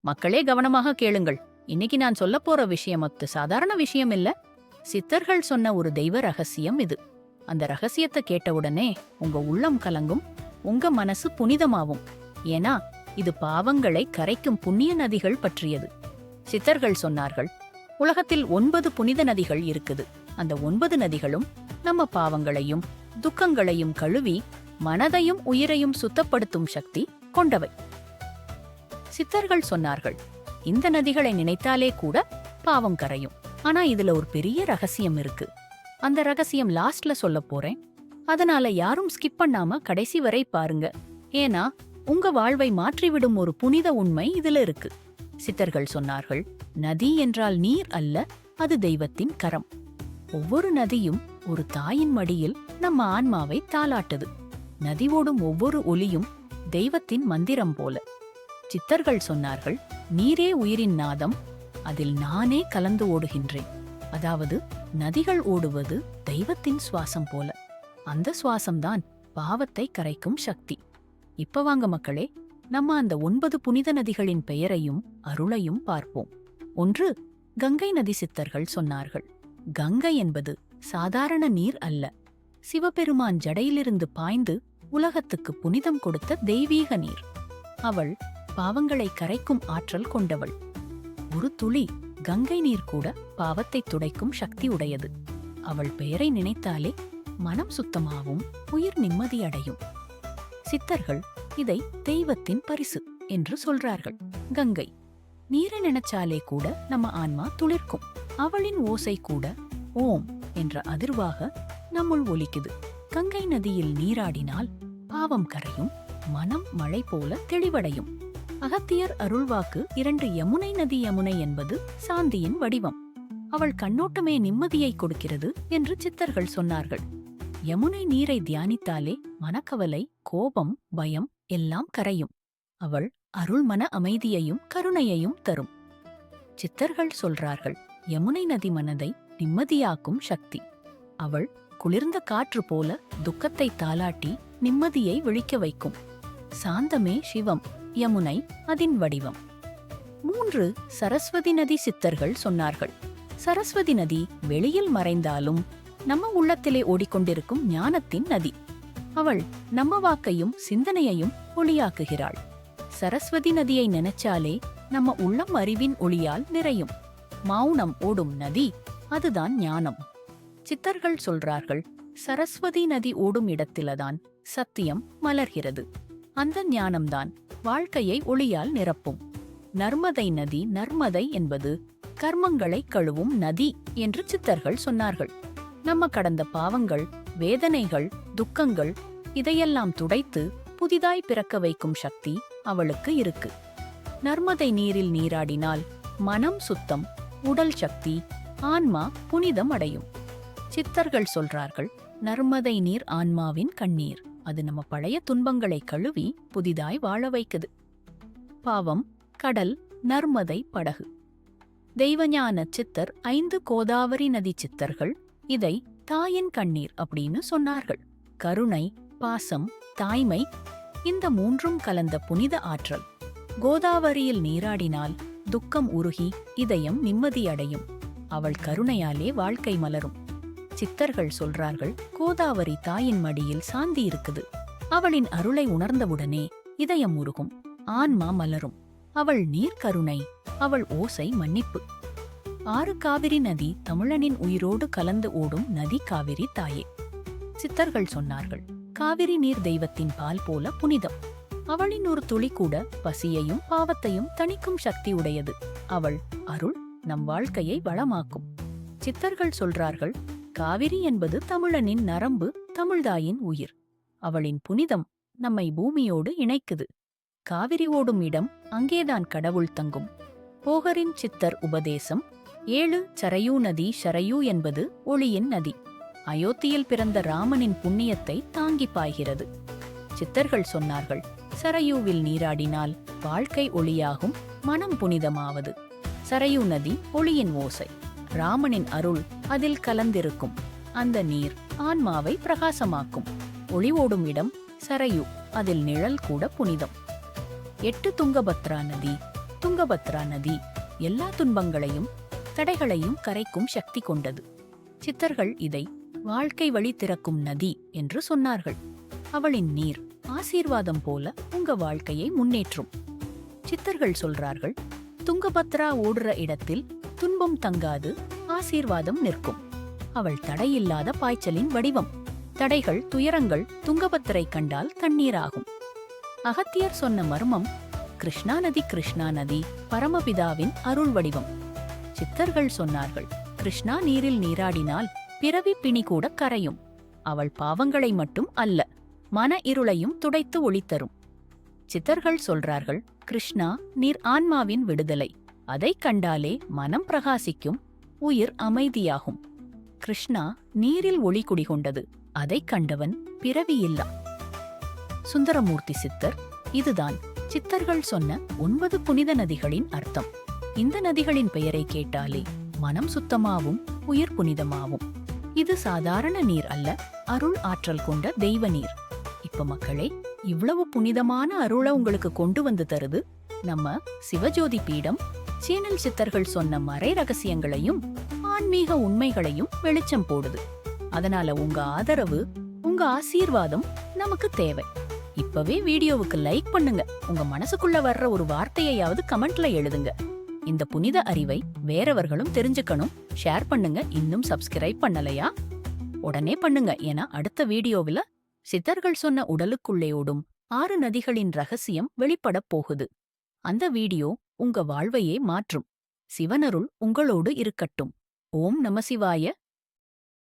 மக்களே கவனமாக கேளுங்கள். இன்னைக்கு நான் சொல்லப் போற விஷயம் சாதாரண விஷயம் இல்ல. சித்தர்கள் சொன்ன ஒரு தெய்வ ரகசியம் இது. அந்த ரகசியத்தை கேட்டவுடனே உங்க உள்ளம் கலங்கும், உங்க மனசு புனிதமாவும். ஏன்னா இது பாவங்களை கரைக்கும் புண்ணிய நதிகள் பற்றியது. சித்தர்கள் சொன்னார்கள், உலகத்தில் 9 புனித நதிகள் இருக்குது. அந்த 9 நதிகளும் நம்ம பாவங்களையும் துக்கங்களையும் கழுவி மனதையும் உயிரையும் சுத்தப்படுத்தும் சக்தி கொண்டவை. சித்தர்கள் சொன்னார்கள், இந்த நதிகளை நினைத்தாலே கூட பாவம் கரையும். ஆனா இதுல ஒரு பெரிய ரகசியம் இருக்கு. அந்த ரகசியம் லாஸ்ட்ல சொல்ல போறேன். அதனால யாரும் ஸ்கிப் பண்ணாம கடைசி வரை பாருங்க. ஏன்னா உங்க வாழ்வை மாற்றிவிடும் ஒரு புனித உண்மை இதுல இருக்கு. சித்தர்கள் சொன்னார்கள், நதி என்றால் நீர் அல்ல, அது தெய்வத்தின் கரம். ஒவ்வொரு நதியும் ஒரு தாயின் மடியில் நம்ம ஆன்மாவை தாலாட்டுது. நதி ஓடும் ஒவ்வொரு ஒலியும் தெய்வத்தின் மந்திரம் போல. சித்தர்கள் சொன்னார்கள், நீரே உயிரின் நாதம், அதில் நானே கலந்து ஓடுகின்றேன். அதாவது நதிகள் ஓடுவது தெய்வத்தின் சுவாசம் போல. அந்த சுவாசம்தான் பாவத்தை கரைக்கும் சக்தி. இப்ப வாங்க மக்களே, நம்ம அந்த 9 புனித நதிகளின் பெயரையும் அருளையும் பார்ப்போம். 1. கங்கை நதி. சித்தர்கள் சொன்னார்கள், கங்கை என்பது சாதாரண நீர் அல்ல. சிவபெருமான் ஜடையிலிருந்து பாய்ந்து உலகத்துக்கு புனிதம் கொடுத்த தெய்வீக நீர். அவள் பாவங்களை கரைக்கும் ஆற்றல் கொண்டவள். ஒரு துளி கங்கை நீர் கூட பாவத்தை துடைக்கும் சக்தி உடையது. அவள் பெயரை நினைத்தாலே மனம் சுத்தமாவும் உயிர் நிம்மதியடையும். சித்தர்கள் இதை தெய்வத்தின் பரிசு என்று சொல்றார்கள். கங்கை நீரை நினைச்சாலே கூட நம்ம ஆன்மா துளிர்க்கும். அவளின் ஓசை கூட ஓம் என்ற அதிர்வாக நம்முள் ஒலிக்குது. கங்கை நதியில் நீராடினால் பாவம் கரையும், மனம் மழை போல தெளிவடையும். அகத்தியர் அருள்வாக்கு 2. யமுனை நதி. யமுனை என்பது சாந்தியின் வடிவம். அவள் கண்ணோட்டமே நிம்மதியை கொடுக்கிறது என்று சித்தர்கள் சொன்னார்கள். யமுனை நீரை தியானித்தாலே மனக்கவலை, கோபம், பயம் எல்லாம் கரையும். அவள் அருள் மன அமைதியையும் கருணையையும் தரும். சித்தர்கள் சொல்றார்கள், யமுனை நதி மனதை நிம்மதியாக்கும் சக்தி. அவள் குளிர்ந்த காற்று போல துக்கத்தை தாலாட்டி நிம்மதியை விழிக்க வைக்கும். சாந்தமே சிவம், யமுனை அதின் வடிவம். 3. சரஸ்வதி நதி. சித்தர்கள் சொன்னார்கள், சரஸ்வதி நதி வெளியில் மறைந்தாலும் நம்ம உள்ளத்திலே ஓடிக்கொண்டிருக்கும் ஞானத்தின் நதி. அவள் நம்ம வாக்கையும் சிந்தனையையும் ஒளியாக்குகிறாள். சரஸ்வதி நதியை நினைச்சாலே நம்ம உள்ளம் அறிவின் ஒளியால் நிறையும். மௌனம் ஓடும் நதி, அதுதான் ஞானம். சித்தர்கள் சொல்றார்கள், சரஸ்வதி நதி ஓடும் இடத்தில்தான் சத்தியம் மலர்கிறது. அந்த ஞானம்தான் வாழ்க்கையை ஒளியால் நிரப்பும். நர்மதை நதி. நர்மதை என்பது கர்மங்களை கழுவும் நதி என்று சித்தர்கள் சொன்னார்கள். நம்ம கடந்த பாவங்கள், வேதனைகள், துக்கங்கள் இதையெல்லாம் துடைத்து புதிதாய் பிறக்க வைக்கும் சக்தி அவளுக்கு இருக்கு. நர்மதை நீரில் நீராடினால் மனம் சுத்தம், உடல் சக்தி, ஆன்மா புனிதம் அடையும். சித்தர்கள் சொல்றார்கள், நர்மதை நீர் ஆன்மாவின் கண்ணீர். அது நம்ம பழைய துன்பங்களை கழுவி புதிதாய் வாழ வைக்குது. பாவம் கடல், நர்மதை படகு. தெய்வஞான சித்தர் 5. கோதாவரி நதி. சித்தர்கள் இதை தாயின் கண்ணீர் அப்படின்னு சொன்னார்கள். கருணை, பாசம், தாய்மை இந்த 3ம் கலந்த புனித ஆற்றல். கோதாவரியில் நீராடினால் துக்கம் உருகி இதயம் நிம்மதியடையும். அவள் கருணையாலே வாழ்க்கை மலரும். சித்தர்கள் சொல்றார்கள், கோதாவரி தாயின் மடியில் சாந்தி இருக்குது. அவளின் அருளை உணர்ந்தவுடனே இதயம் உருகும், ஆன்மா மலரும். அவள் நீர் கருணை, அவள் ஓசை மன்னிப்பு. 6. காவிரி நதி. தமிழனின் உயிரோடு கலந்து ஓடும் நதி காவிரி தாயே. சித்தர்கள் சொன்னார்கள், காவிரி நீர் தெய்வத்தின் பால் போல புனிதம். அவளின் ஒரு துளி கூட பசியையும் பாவத்தையும் தணிக்கும் சக்தி உடையது. அவள் அருள் நம் வாழ்க்கையை வளமாக்கும். சித்தர்கள் சொல்றார்கள், காவிரி என்பது தமிழனின் நரம்பு, தமிழ்தாயின் உயிர். அவளின் புனிதம் நம்மை பூமியோடு இணைக்குது. காவிரி ஓடும் இடம், அங்கேதான் கடவுள் தங்கும். போகரின் சித்தர் உபதேசம். 7. சரையூ நதி. சரையூ என்பது ஒளியின் நதி. அயோத்தியில் பிறந்த ராமனின் புண்ணியத்தை தாங்கி பாய்கிறது. சித்தர்கள் சொன்னார்கள், சரையூவில் நீராடினால் வாழ்க்கை ஒளியாகும், மனம் புனிதமாவது. சரையூ நதி ஒளியின் ஓசை. ராமனின் அருள் அதில் கலந்திருக்கும். அந்த நீர் ஆன்மாவை பிரகாசமாக்கும். ஒளி ஓடும் இடம் சரையூ, அதில் நிழல் கூட புனிதம். 8. துங்கபத்ரா நதி. துங்கபத்ரா நதி எல்லா துன்பங்களையும் தடைகளையும் கரைக்கும் சக்தி கொண்டது. சித்தர்கள் இதை வாழ்க்கை வழி திறக்கும் நதி என்று சொன்னார்கள். அவளின் நீர் ஆசீர்வாதம் போல உங்க வாழ்க்கையை முன்னேற்றும். சித்தர்கள் சொல்றார்கள், துங்கபத்ரா ஓடுற இடத்தில் துன்பம் தங்காது, ஆசீர்வாதம் நிற்கும். அவள் தடையில்லாத பாய்ச்சலின் வடிவம். தடைகள், துயரங்கள் துங்கபத்திரை கண்டால் தண்ணீராகும். அகத்தியர் சொன்ன மர்மம், கிருஷ்ணா நதி பரமபிதாவின் அருள் வடிவம். சித்தர்கள் சொன்னார்கள், கிருஷ்ணா நீரில் நீராடினால் பிறவி பிணி கூட கரையும். அவள் பாவங்களை மட்டும் அல்ல, மன இருளையும் துடைத்து ஒளித்தரும். சித்தர்கள் சொல்றார்கள், கிருஷ்ணா நீர் ஆன்மாவின் விடுதலை. அதை கண்டாலே மனம் பிரகாசிக்கும், உயிர் அமைதியாகும். கிருஷ்ணா நீரில் ஒளி குடிகொண்டது. அதைக் கண்டவன் பிறவியில்லா. சுந்தரமூர்த்தி சித்தர், இதுதான் சித்தர்கள் சொன்ன 9 புனித நதிகளின் அர்த்தம். இந்த நதிகளின் பெயரை கேட்டாலே மனம் சுத்தமாவும், உயிர் புனிதமாவும். இது சாதாரண நீர் அல்ல, அருள் ஆற்றல் கொண்ட தெய்வ நீர். இப்ப மக்களே, இவ்வளவு புனிதமான அருளை உங்களுக்கு கொண்டு வந்து தருது நம்ம சிவஜோதி பீடம். சேனல் சித்தர்கள் சொன்ன மறை ரகசியங்களையும் ஆன்மீக உண்மைகளையும் வெளிச்சம் போடுது. அதனால உங்க ஆதரவு, உங்க ஆசீர்வாதம் நமக்கு தேவை. இப்பவே வீடியோவுக்கு லைக் பண்ணுங்க. உங்க மனசுக்குள்ள வர்ற ஒரு வார்த்தையாவது கமெண்ட்ல எழுதுங்க. இந்த புனித அறிவை வேறவர்களும் தெரிஞ்சுக்கணும். ஷேர் பண்ணுங்க. இன்னும் சப்ஸ்கிரைப் பண்ணலையா? உடனே பண்ணுங்க. ஏன்னா அடுத்த வீடியோவில் சித்தர்கள் சொன்ன உடலுக்குள்ளே ஓடும் 6 நதிகளின் ரகசியம் வெளிப்படப் போகுது. அந்த வீடியோ உங்க வாழ்வையே மாற்றும். சிவனருள் உங்களோடு இருக்கட்டும். ஓம் நம சிவாய.